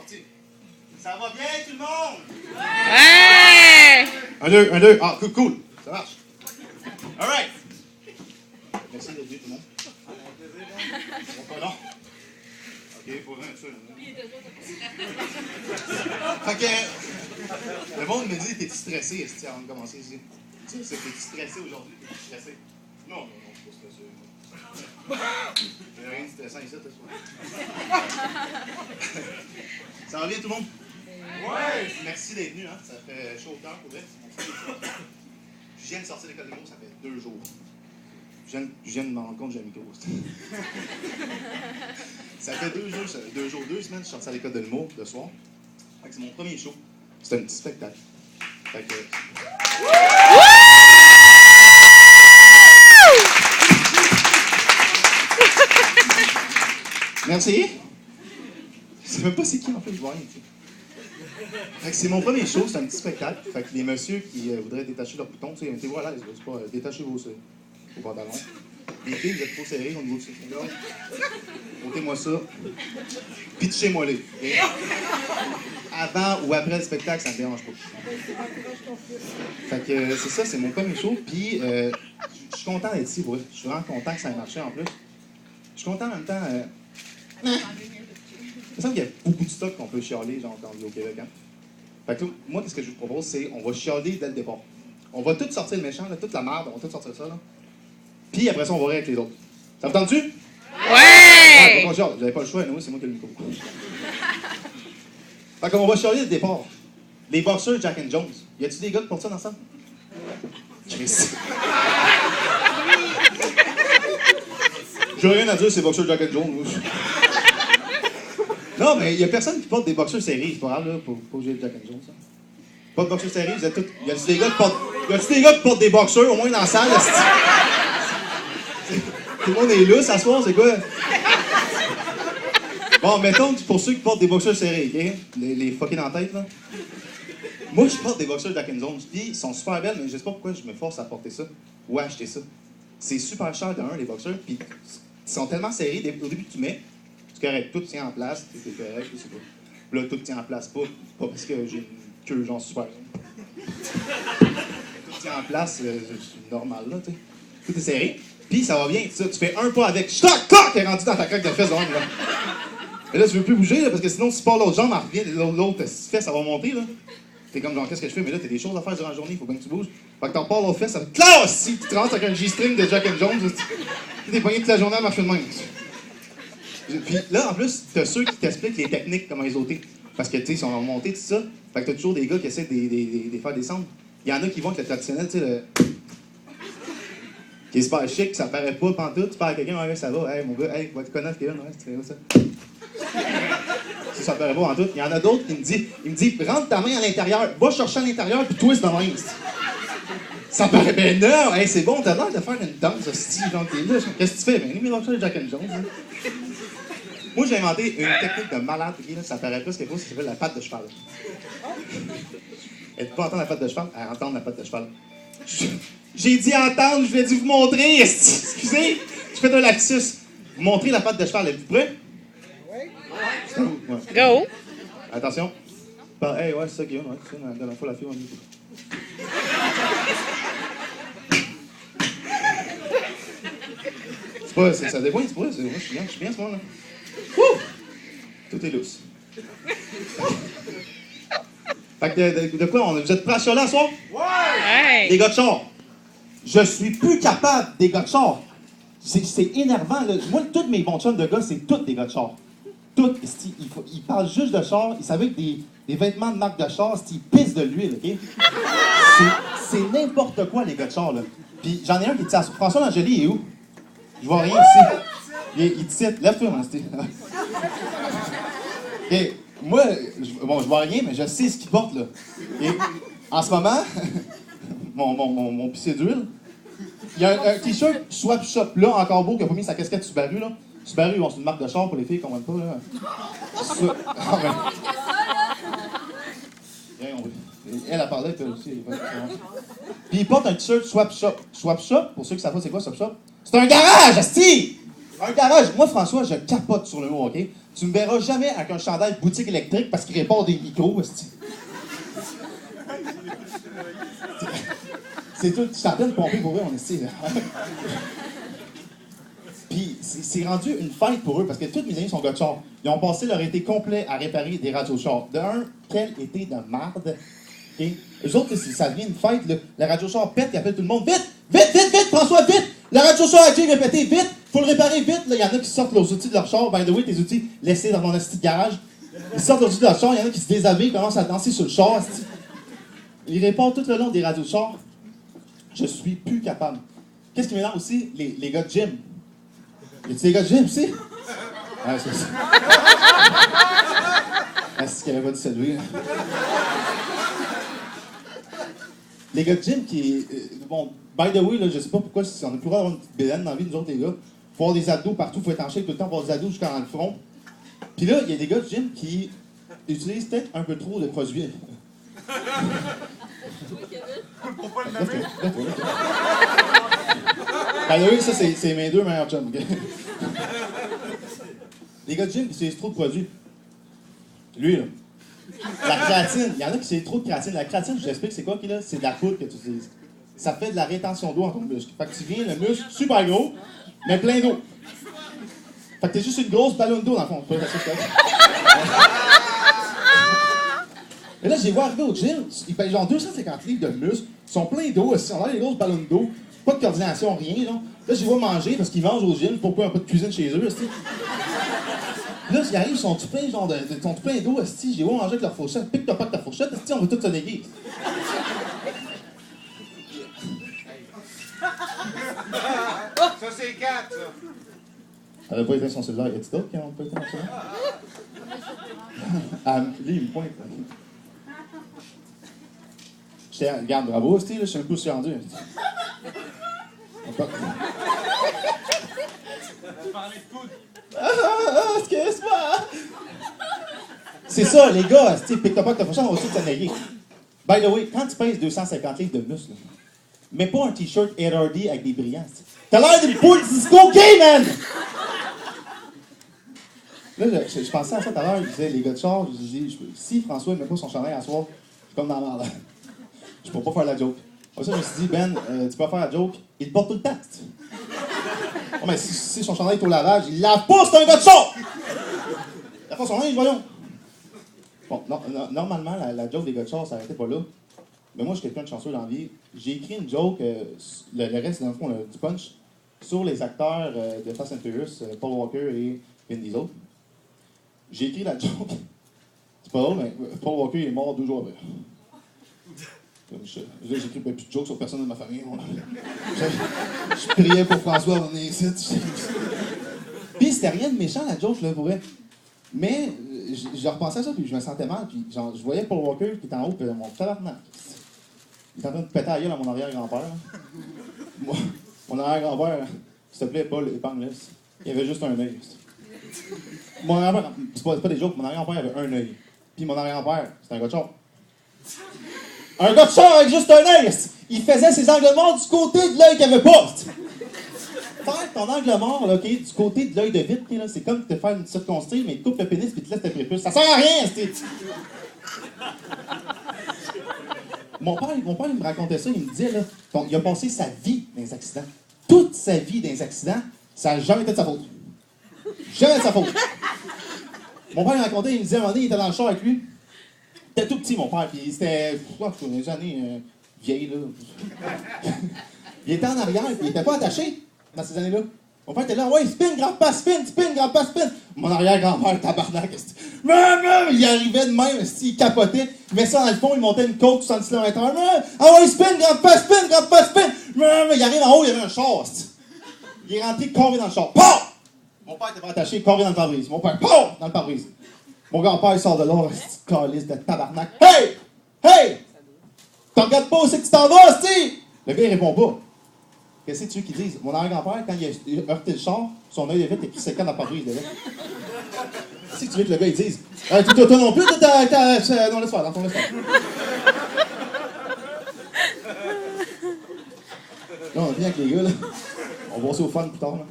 parti. Ça va bien, tout le monde? Ouais! Un, deux. Ah, cool. Ça marche. All right. Merci d'être venu, tout le monde. Bon, non. OK, pour rien, ça. Fait que, le monde me dit, t'es-tu stressé, esti, avant de commencer ici? Tu sais, c'est que t'es-tu stressé aujourd'hui? T'es-tu stressé? Non, je suis pas stressé. Il n'y a rien de stressant ici, t'as Ça va bien, tout le monde? Ouais! Merci d'être venu, hein? Ça fait chaud au cœur, pour vrai. Je viens de sortir de l'école de l'humour, ça fait 2 jours. Je viens de me rendre compte que j'ai un micro. Ça fait 2 jours, 2 semaines, je suis sorti à l'école de l'humour, le soir. Fait que c'est mon premier show. C'est un petit spectacle. Fait que... Merci. Je sais même pas c'est qui en fait, je vois rien. Fait que c'est mon premier show, c'est un petit spectacle. Fait que les messieurs qui voudraient détacher leur bouton, tu sais, mettez-vous à l'aise, c'est pas détachez vos pantalons. Les filles, vous êtes trop serrés au niveau de ce truc-là. Montez-moi ça. Pitchez-moi les. Et avant ou après le spectacle, ça me dérange pas. Fait que c'est ça, c'est mon premier show. Puis je suis content d'être ici, ouais. Je suis vraiment content que ça ait marché en plus. Je suis content en même temps. Il me semble qu'il y a beaucoup de stocks qu'on peut chialer, genre, quand on vit au Québec. Hein? Fait que moi, qu'est-ce que je vous propose, c'est on va chialer dès le départ. On va tout sortir le méchant, là, toute la merde, on va tout sortir ça. Là. Puis après ça, on va rire avec les autres. Ça vous tente-tu? Ouais! Ah, j'avais pas le choix, nous, c'est moi qui ai le micro. Fait qu'on va chialer dès le départ. Les boxeurs Jack and Jones. Y a-tu des gars qui portent ça dans ça? Chris. J'ai rien à dire, c'est boxeurs Jack and Jones. Non, mais il y a personne qui porte des boxeurs serrés, c'est pas grave, là, pas obligé de Jack and Jones, ça. Pas de boxeurs serrés, vous êtes tous... Y a-tu des gars qui portent des boxeurs, au moins dans la salle, là, tout le monde est là, ça soir, c'est quoi? Bon, mettons, pour ceux qui portent des boxeurs serrés, OK? Les fuckés dans la tête, là. Moi, je porte des boxeurs Jack and Jones, puis ils sont super belles, mais je sais pas pourquoi je me force à porter ça ou à acheter ça. C'est super cher d'un, les boxeurs, puis ils sont tellement serrés, au début que tu mets, c'est correct, tout tient en place, c'est correct, je sais pas. Puis là, tout tient en place, pas parce que j'ai une queue genre super. Tout tient en place, c'est normal, là, tu sais. Tout est serré. Puis ça va bien, ça. Tu fais un pas avec. Stock, coq, est rendu dans ta craque de fesse de même, là. Et là, tu veux plus bouger, là, parce que sinon, si tu pars l'autre jambe, l'autre fesse, ça va monter, là. T'es comme genre, qu'est-ce que je fais? Mais là, t'as des choses à faire durant la journée, il faut bien que tu bouges. Fait que t'en pars l'autre fesse, ça fait classe! Si tu te rentres avec un G-string de Jack and Jones, t'es pogné toute la journée à marcher de même. Puis là, en plus, t'as ceux qui t'expliquent les techniques, comment les ôter. Parce que, tu sais, ils sont remontés, tout ça. Fait que t'as toujours des gars qui essaient de faire descendre. Il y en a qui vont avec le traditionnel, tu sais, le. Qui est super chic, ça paraît pas pantoute, tu parles à quelqu'un, ouais, ça va, hey, mon gars, hey, va te connaître, Kevin, ouais, tu fais ça. Ça paraît pas pantoute. Il y en a d'autres qui me dit, rentre ta main à l'intérieur, va chercher à l'intérieur, puis twist de même. Ça paraît, ben non, hey, c'est bon, t'as l'air de faire une danse, hostie, genre, t'es là, qu'est-ce que tu fais? Ben, les mélanges de Jack and Jones, hein. Moi, j'ai inventé une technique de malade, okay, là, ça paraît presque pas, ça s'appelle la patte de cheval. Elle peut pas entendre la patte de cheval? Elle entend la patte de cheval. J'ai dit entendre, je vais dû vous montrer. Excusez, je fais un lapsus. Vous montrez la patte de cheval, êtes-vous prêts? Oui. Ouais. Go! Attention. Hey, ouais, c'est ça, Guillaume. Ouais, c'est ça, la dernière fois, la fille, on dit. C'est pas, ça dévoile, c'est pas, moi, je suis bien ce moment-là. Tout est lousse. Fait que de quoi, vous êtes prêts à chialer à soir? Ouais! Les gars de char. Je suis plus capable des gars de char. C'est énervant, là. Moi, tous mes bons chums de gars, c'est tous des gars de char. Tous. Ils parlent juste de char. Ils savaient que des vêtements de marque de char, ils pissent de l'huile, OK? C'est n'importe quoi, les gars de char, là. Puis j'en ai un qui dit, François Langeli, il est où? Je vois rien ici. Il dit, lève-toi, hein, Et moi, je vois rien, mais je sais ce qu'il porte, là. Et en ce moment, mon pissé d'huile, il y a un t-shirt Swap Shop, là, encore beau, qui a pas mis sa casquette Subaru, là. Subaru, c'est une marque de char pour les filles qu'on aime pas, là. Elle a parlé, puis aussi. Puis il porte un t-shirt Swap Shop. Swap Shop, pour ceux qui savent pas c'est quoi Swap Shop, c'est un garage, asti! Un garage, moi, François, je capote sur le mot, OK? Tu me verras jamais avec un chandail boutique électrique parce qu'il répare des micros, c'est tout, je suis en train de pomper pour eux, on est là. Puis c'est rendu une fête pour eux, parce que tous mes amis sont gars de char. Ils ont passé leur été complet à réparer des radios char. De un, quel été de marde. Okay? Eux autres, ça devient une fête, là. La radio char pète, ils appellent tout le monde. Vite! Vite, vite, vite, François, vite! La radio char a déjà pété, vite! Faut le réparer vite! Il y en a qui sortent leurs outils de leur char. By the way, tes outils laissés dans mon petit garage. Ils sortent leurs outils de leur char, il y en a qui se déshabillent, commencent à danser sur le char. Asti. Ils réparent tout le long des radios char. Je suis plus capable. Qu'est-ce qui m'énerve aussi? Les gars de gym. Y a-tu des gars de gym aussi? Ah, c'est ça. Ah, c'est ce qu'il avait pas dit ça de lui. Les gars de gym qui. Bon, by the way, là, je sais pas pourquoi, si on a plus le droit d'avoir une petite bédaine dans la vie, nous autres, les gars. Faut avoir des abdos partout, faut être en shape tout le temps, faut avoir des abdos jusqu'en le front. Puis là, il y a des gars de gym qui utilisent peut-être un peu trop de produits. Pour pas le nommer. By the way, ça, c'est mes deux meilleurs chums, OK? Les gars de gym qui utilisent trop de produits. Lui, là. La créatine. Il y en a qui utilisent trop de créatine. La créatine, je t'explique, c'est quoi, là? C'est de la poudre que tu utilises. Ça fait de la rétention d'eau dans ton muscle. Fait que tu viens le muscle super gros, mais plein d'eau. Fait que t'es juste une grosse ballonne d'eau, dans le fond. Mais là, j'ai vu arriver au gym, ils payent genre 250 livres de muscles, ils sont pleins d'eau, ils ont des grosses ballons d'eau, pas de coordination, rien, là. Là, je les vois manger parce qu'ils mangent au gym, pourquoi un peu de cuisine chez eux, esti. Là, ils arrivent, ils sont tout pleins, genre, ils sont tout pleins d'eau, esti, j'ai vu manger avec leur fourchette, pique-toi pas de ta fourchette, esti, on va tous se néguer. Ça, c'est 4, ça. Elle avait pas été son cellulaire, y a-t-il d'autres qui n'ont pas été son cellulaire? Ah, lui, il me pointe. Regarde, bravo, esti, là, je suis un peu aussi rendu. Excuse-moi! C'est ça, les gars, pique-toi pas que ta prochaine, on va aussi te naguer. By the way, quand tu pèses 250 livres de muscle, mets pas un t-shirt RRD avec des brillants. T'as l'air d'une poule disco gay, man! Là, je pensais à ça tout à l'heure, je disais, les gars de char, je disais, si François ne met pas son chandail à soir, je suis comme dans la merde. Je peux pas faire la joke. Pour ça, je me suis dit, Ben, tu peux faire la joke, il le porte tout le temps. Oh, mais si son chandail est au lavage, il lave pas, c'est un gars de char! Il lave pas son linge, voyons! Bon, normalement, la joke des gars de char s'arrêtait pas là. Mais moi, je suis quelqu'un de chanceux dans la vie. J'ai écrit une joke, le reste, dans le fond, du punch, sur les acteurs de Fast and Furious, Paul Walker et Vin Diesel. J'ai écrit la joke. C'est pas drôle, mais Paul Walker est mort 2 jours après. J'écris plus de jokes sur personne de ma famille. Je priais pour François venir ici. Puis c'était rien de méchant, la joke, je le pourrais. Mais je repensais à ça, puis je me sentais mal. Puis genre, je voyais Paul Walker qui était en haut, puis mon tabarnak. Il était en train de péter la gueule à mon arrière-grand-père. Mon arrière-grand-père, s'il te plaît, Paul, épargne-le. Il avait juste un œil. Mon arrière-père, c'est pas des jokes, mon arrière-grand-père avait un œil. Puis mon arrière-grand-père, c'était un gars de char. Un gars de char avec juste un œil! Il faisait ses angles morts du côté de l'œil qu'il avait pas! Faire ton angle mort, là, okay, du côté de l'œil de vitre, là, c'est comme te faire une circonstrie, mais coupe le pénis puis te laisse le prépuce. Ça sert à rien, c'est. Mon père, il me racontait ça, il me disait, là, il a passé sa vie dans les accidents. Toute sa vie dans les accidents, ça n'a jamais été de sa faute. Jamais de sa faute. Mon père, il me racontait, il me disait, à un moment donné, il était dans le char avec lui. Il était tout petit, mon père, puis c'était, des années vieilles, là. Il était en arrière, puis il était pas attaché dans ces années-là. Mon père était là, ouais, spin, grand-père, spin, grand-père. Mon arrière-grand-père, tabarnak, il arrivait de même, il capotait, il mettait ça dans le fond, il montait une côte 70 km/h. Ah ouais, spin, grand-père, spin. Il arrive en haut, il y avait un char. Il est rentré carré dans le char. Pow! Mon père était pas attaché, carré dans le pare-brise. Mon père, pow! Dans le pare-brise. Mon grand-père, il sort de là, cette calice de tabarnak. Hey! Tu regardes pas où c'est que tu t'en vas, c'ti? Le gars, il répond pas. Qu'est-ce que tu veux qu'il dise? Mon arrière-grand-père, quand il a heurté le char, son œil de vite est pris séquent dans le pare-brise, là. Qu'est-ce que tu veux que le gars, il dise? Toi non plus, non, laisse faire, dans ton laisse faire. Là, on vient avec les gars, là. On va passer au fun plus tard, là.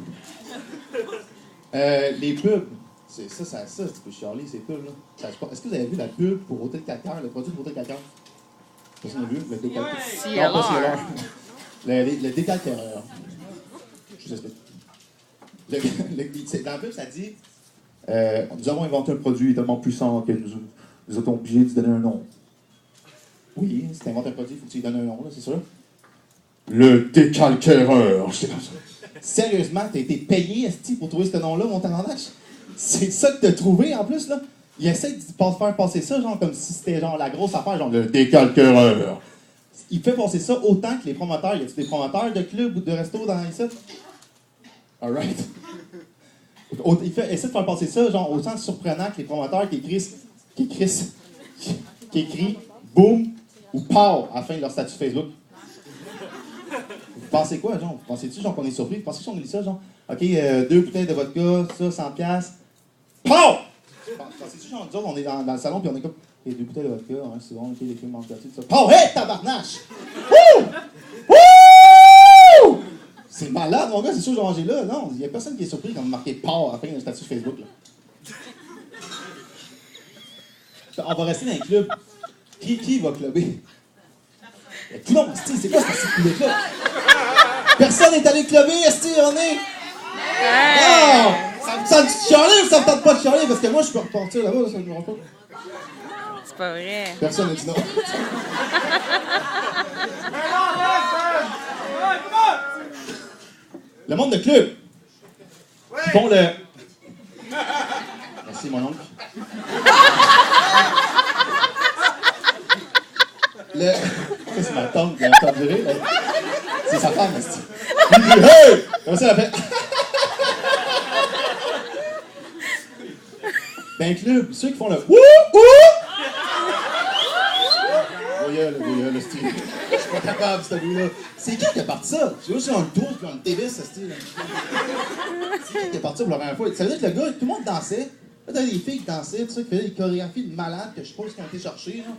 Les pubs. Ça, tu peux chialer, ces pubs-là. Est-ce que vous avez vu la pub pour Hôtel Calcaire, le produit de Hôtel Calcaire? Personne n'a vu? Le décalqueur. Non, pas CLR. Le décalqueur. Je vous explique. Dans la pub, ça dit nous avons inventé un produit tellement puissant que nous étions obligés de se donner un nom. Oui, si tu inventes un produit, il faut que tu lui donnes un nom, là, c'est sûr. Le décalqueur. J'étais comme ça. Sérieusement, t'as été payé, esti, pour trouver ce nom-là, mon tabarnak? C'est ça que t'as trouvé, en plus, là? Il essaie de faire passer ça, genre, comme si c'était, genre, la grosse affaire, genre, le décalqueur. Il fait passer ça autant que les promoteurs. Y a-t-il des promoteurs de clubs ou de restos dans les sites? Alright. Essaie de faire passer ça, genre, autant surprenant que les promoteurs qui écrit boum ou pow à la fin de leur statut Facebook. Vous pensez quoi, genre? Vous pensez-tu, genre, qu'on est surpris? Vous pensez qu'on lit ça, genre? OK, 2 bouteilles de vodka, ça, 100$. POW! Pensez-tu, genre, nous autres, on est dans le salon, puis on est comme, OK, 2 bouteilles de vodka, hein, c'est bon, OK, les filles mangent gratuit, ça. POW! Hey, tabarnache! Wouh! Wouh! C'est malade, mon gars, c'est sûr que j'ai mangé là. Non, il n'y a personne qui est surpris quand vous marquez POW à la fin d'un statut Facebook, là. On va rester dans les clubs. Qui va clubber? Tout le monde, c'est quoi ce club-là? Personne n'est allé clubber, esti, on est... Non! Ça me dit de chialer ou ça me tente pas de chialer? Parce que moi, je peux repartir là-bas, là, ça ne me rend pas. C'est pas vrai. Personne n'a dit non. Le monde de club. Ils font le... Merci, mon oncle. Ça, c'est ma tante qui a entendu rire. C'est sa femme, esti. Il dit « Hey! » Comme ça, elle fait... Ben, club, ceux qui font le « Wouh! Wouh! » Voyez, le style. Je suis pas capable, ce bruit-là. C'est qui a parti ça? J'ai aussi un tour puis un Davis, ce style. C'est qui a parti pour la première fois? Ça veut dire que le gars, tout le monde dansait. Là, t'avais des filles qui dansaient, tout ça, qui faisaient des chorégraphies de malades que je suppose qu'ils ont été chercher, là,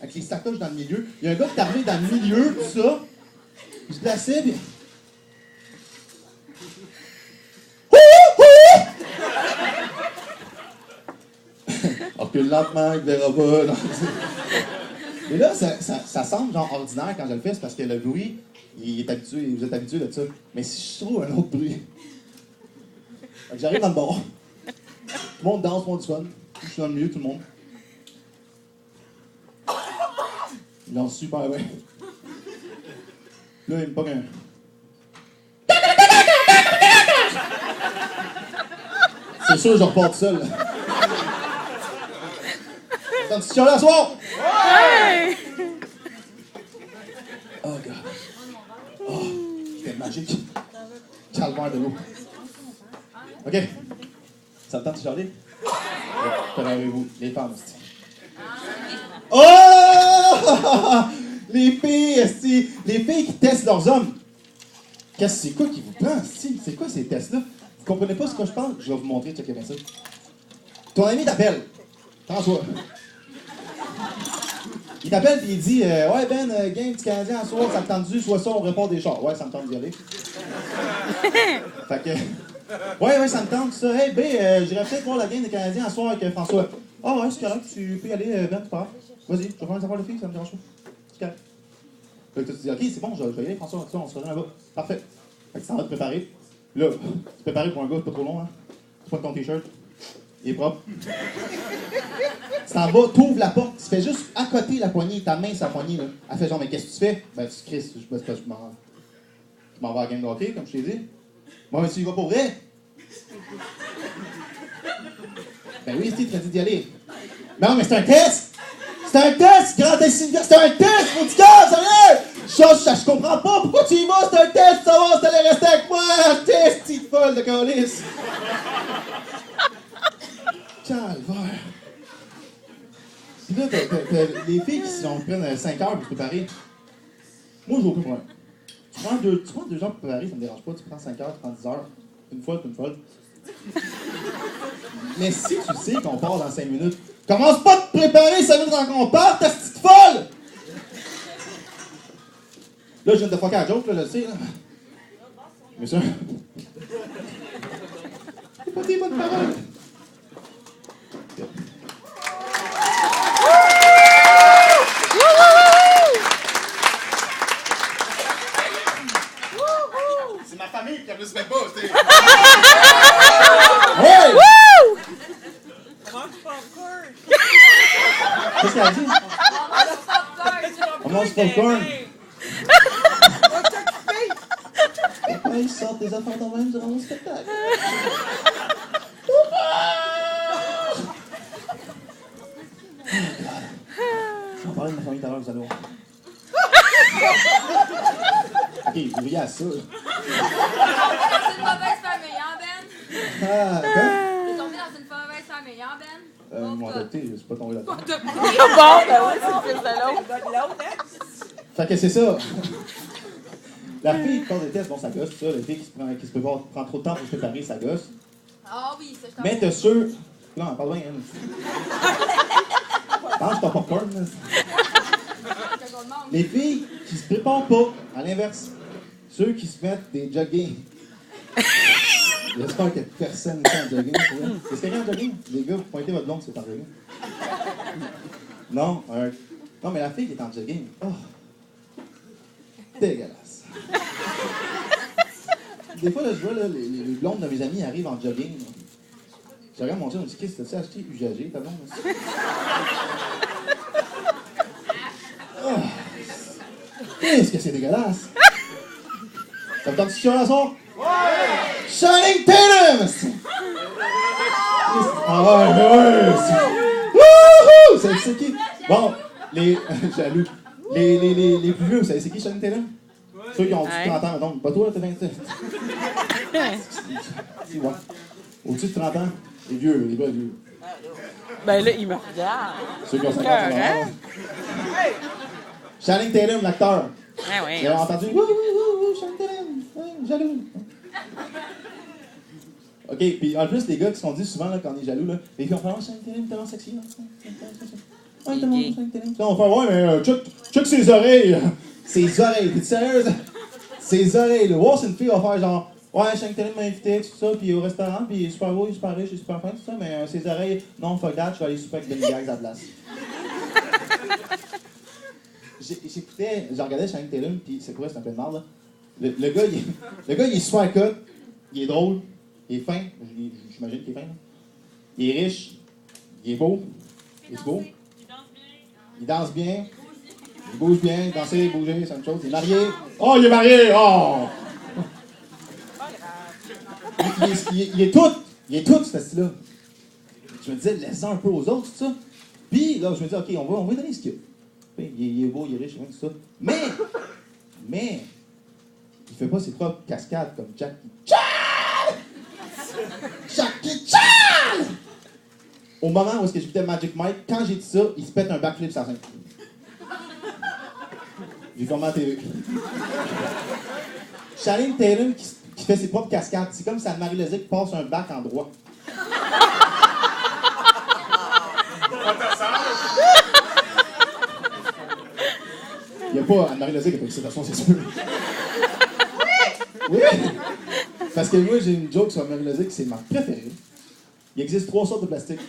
avec les sacoches dans le milieu. Il y a un gars qui est arrivé dans le milieu, tout ça. Il se plaçait, puis... Recule lentement, il ne verra pas. Non. Et là, ça semble genre ordinaire quand je le fais, c'est parce que le bruit, il est habitué, vous êtes habitué de ça. Mais si je trouve un autre bruit, j'arrive dans le bar, tout le monde danse, tout le monde du fun, je suis dans le milieu, tout le monde. Il lance super bien. Là, il me pogne un... C'est sûr, je repars tout seul. T'as un petit chialet à soir? Ouais! Oh, God. Oh, c'était magique. Calvaire de l'eau. OK. Ça me tente de chialer? Préparez-vous, les femmes, esti. Oh! Les filles, esti. Les filles qui testent leurs hommes. C'est quoi qui vous prend, esti? C'est quoi ces tests-là? Vous comprenez pas ce que je pense? Je vais vous montrer, checkez bien ça. Ton ami t'appelle. François. Il t'appelle et il dit ouais, Ben, game du Canadien en soir, ça me tente-tu, soit ça, on répond des chars. Ouais, ça me tente d'y aller. Fait que. Ouais, ça me tente, ça. Hey, Ben, j'irais peut-être voir la game des Canadiens en soir avec François. Ah, ouais, c'est correct, tu peux y aller, Ben, tu pars. Vas-y, je vais faire une affaire de filles, ça me dérange pas. C'est correct. Fait que tu te dis, ok, c'est bon, je vais y aller, François, on se rejoint là-bas. Parfait. Fait que tu t'en vas te préparer. Là, tu te prépares pour un gars, c'est pas trop long, hein. Tu prends ton t-shirt. Il est propre. Tu t'en vas, t'ouvres la porte, tu fais juste à côté la poignée, ta main sur la poignée, là. Elle fait genre, mais qu'est-ce que tu fais? Ben, tu cries, je m'en vais à la game de hockey, comme je t'ai dit. Bon, mais tu y vas pour vrai? Ben oui, Steve, tu as dit d'y aller. Non, mais c'est un test! C'est un test, grand insignifiant! C'est un test, mon petit gars, sérieux! Je comprends pas, pourquoi tu y vas? C'est un test, ça va, t'allais rester avec moi! Test, petite folle de calice! Calvaire! Puis là, t'as les filles qui prennent 5 heures pour se préparer. Moi, j'ai aucun problème. Tu prends 2 heures pour préparer, ça me dérange pas. Tu prends 5 heures, tu prends 10 heures. Une fois, une fois. Mais si tu sais qu'on part dans 5 minutes, commence pas à te préparer 5 minutes avant qu'on parte, ta petite folle! Là, je viens de fucker la joke, là, je le sais, là. Mais ça... Pas des bonnes paroles. C'est ma famille qui applaudit pas, c'est... Hey! Qu'est-ce qu'elle a dit? On mange popcorn. Pourquoi ils sortent des affaires dans même durant le spectacle? On parlait de ma famille tout à l'heure, vous allez voir. Ok, vous riez à ça. C'est une mauvaise famille, hein, Ben? Ah, quoi? T'es tombé dans une mauvaise famille, hein, Ben? Ils m'ont adopté, je suis pas tombé là-dedans. Bon, ben oui, c'est le fils de l'autre. Fait que c'est ça. La fille qui passe des tests, bon, ça gosse, tout ça. La fille qui se prend trop de temps pour se préparer, ça gosse. Ah oui, ça, je t'en Mais t'es sûr... Non, parle bien, hein. Pense ton popcorn, là. Les filles qui se préparent pas, à l'inverse. Ceux qui se mettent des jogging. J'espère que personne n'est en jogging. Est-ce qu'il y a en jogging? Les gars, vous pointez votre blonde, c'est en jogging. Non? Non, mais la fille qui est en jogging. Oh! Dégueulasse. Des fois, là, je vois là, les blondes de mes amis arrivent en jogging. Là. Je regarde mon chien, on me dit, qu'est-ce que t'as acheté UGG, ta blonde? Oh. Qu'est-ce que c'est dégueulasse? Ça me tente de chialer à soir? Ouais! Shining Tatum! Ah ouais! Wouhou! C'est qui? Bon, les... jaloux. Les plus vieux, vous savez c'est qui Shining Tatum? Ouais. Ceux qui ont au-dessus de 30 ans, donc pas toi, là, t'as 27. Si, ouais. Au-dessus de 30 ans, les vieux, les vrais vieux. Ben là, il me regarde. Ceux qui ont 50 ans. Shining Tatum, l'acteur. Ah oui. Vous avez entendu? Wouhou, Shining Tatum, ouais, jaloux. OK, puis en plus, les gars, ce qu'on dit souvent là, quand on est jaloux, là, les filles, on fait « Oh, Shining Tatum, tellement sexy. » Ah, tellement Shining Tatum. On fait « Ouais, mais check ses oreilles. » Ses oreilles, t'es sérieuse? Ses oreilles, là. Wow, c'est une fille, va faire genre « Ouais, Shining Tatum m'a invité, tout ça, puis au restaurant, puis il est super beau, il est super riche, il est super fin, tout ça, mais ses oreilles, non, fuck that, je vais aller super avec Benny Gags à la place. » J'écoutais, je regardais Shining Tatum, puis c'est quoi, c'est un peu de merde, là. Le gars, il est super cut, il est drôle, il est fin, j'imagine qu'il est fin, là. Il est riche, il est beau, il est beau. Il danse bien, il bouge bien, danser, bouger, c'est une chose. Il est marié. Oh, il est marié! Oh! Il est tout, ce style-là. Je me disais, laisse-en un peu aux autres, tout ça. Puis, là, je me dis, OK, on va lui donner ce qu'il a. Il est beau, il est riche, tout ça. Mais, il fait pas ses propres cascades comme Jackie Chan! Jackie Chan! Au moment où j'écoutais Magic Mike, quand j'ai dit ça, il se pète un backflip sur la scène. J'ai fermé la TV. Shining Tatum qui fait ses propres cascades. C'est comme si Anne-Marie Lozic passe un bac en droit. Il n'y a pas Anne-Marie Lozic qui a pas l'excitation, c'est sûr. Oui! Parce que moi, j'ai une joke sur Anne-Marie Lozic, c'est ma préférée. Il existe 3 sortes de plastique.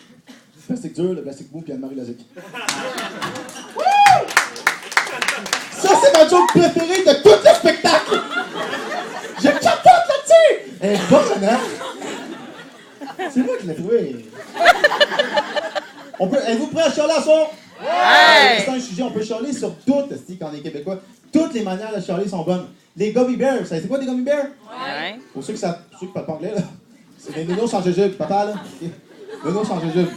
Le plastique dur, le plastique mou, puis Anne-Marie Lozic. Ça, c'est ma joke préférée de tout le spectacle! Je capote là-dessus! Elle est bonne, hein? C'est moi qui l'ai trouvé. Êtes-vous prêts à chialer à soir? Ouais! C'est un sujet, on peut chialer sur tout, quand on est québécois. Toutes les manières de chialer sont bonnes. Les gummy bears, vous savez c'est quoi des gummy bears? Ouais. Pour ceux qui parlent pas anglais, là. C'est des nonos sans jujube, papa, là. Nonos sans jujube.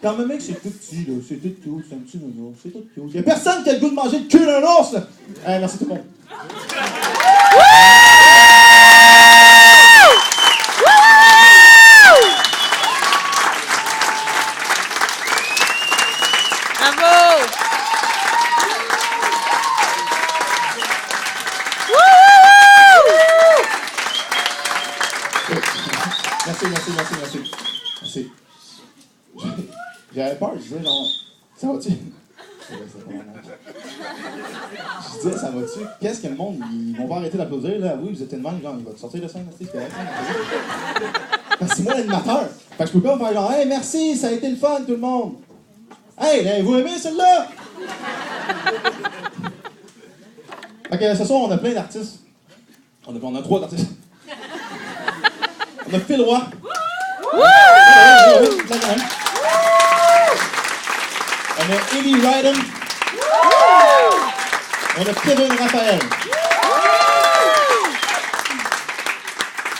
Quand même, mec, c'est tout petit, là. C'est tout cute, c'est un petit nono. C'est tout cute. Y'a personne qui a le goût de manger le cul d'un ours, là. Merci tout le monde. Bravo! Merci. J'avais peur, je disais, genre, ça va-tu? C'est pas mal. Je disais, ça va-tu? Qu'est-ce que le monde, ils vont pas arrêter d'applaudir, là? Oui, vous êtes une manque, genre, il va te sortir de scène, c'est correct. Parce que c'est moi l'animateur. Fait que je peux pas me faire genre, hey, merci, ça a été le fun, tout le monde. Hey, l'avez-vous aimé celle-là? Fait que ce soir, on a plein d'artistes. On a 3 artistes. On a Phil Roy. On a Eddie Ryden. On a Kevin Raphaël.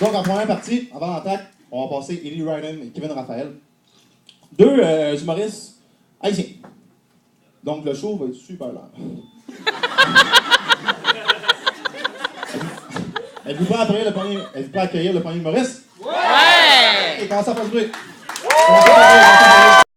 Donc, en première partie, avant l'entracte, on va passer Eddie Ryden et Kevin Raphaël. 2 humoristes haïtiens. Donc, le show va être super lent. Êtes-vous prêts à accueillir le premier humoriste? Ouais! Et comment ça fait ce bruit?